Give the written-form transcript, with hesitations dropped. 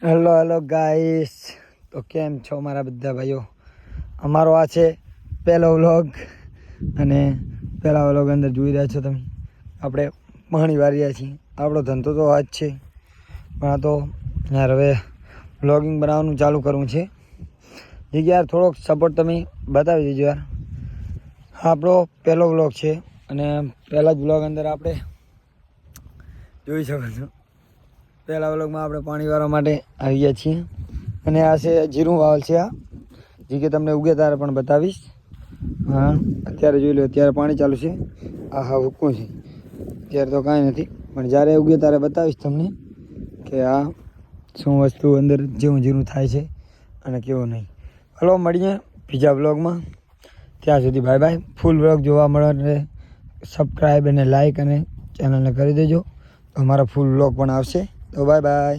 Hello hello guys, તો કેમ છો મારા બધા ભાઈઓ? અમારો આ છે પહેલો વ્લોગ અને પહેલા વ્લોગ અંદર જોઈ રહ્યા છો તમે. આપણે પાણી વાળ્યા છીએ. આપણો ધંધો તો આ જ છે, પણ આ તો યાર હવે વ્લોગિંગ બનાવવાનું ચાલુ કરવું છે. યાર થોડોક સપોર્ટ તમે બતાવી દેજો યાર. આપણો પહેલો વ્લોગ છે અને પહેલા જ વ્લોગ અંદર આપણે જોઈ શકો છો. પહેલા વ્લોગમાં આપણે પાણી વાળવા માટે આવી ગયા છીએ અને આ છે જીરું વાવલ છે. આ જે કે તમને ઉગે તારે પણ બતાવીશ. હા, અત્યારે જોઈ લો, અત્યારે પાણી ચાલુ છે. આ હા હુકું છે, અત્યારે તો કાંઈ નથી, પણ જ્યારે ઉગે ત્યારે બતાવીશ તમને કે આ શું વસ્તુ અંદર જેવું જીરું થાય છે અને કેવું નહીં. હલો, મળીએ બીજા બ્લોગમાં. ત્યાં સુધી બાય બાય. ફૂલ બ્લોગ જોવા મળે સબસ્ક્રાઈબ અને લાઈક અને ચેનલને કરી દેજો. તો અમારા ફૂલ બ્લોગ પણ આવશે. તો બાય બાય.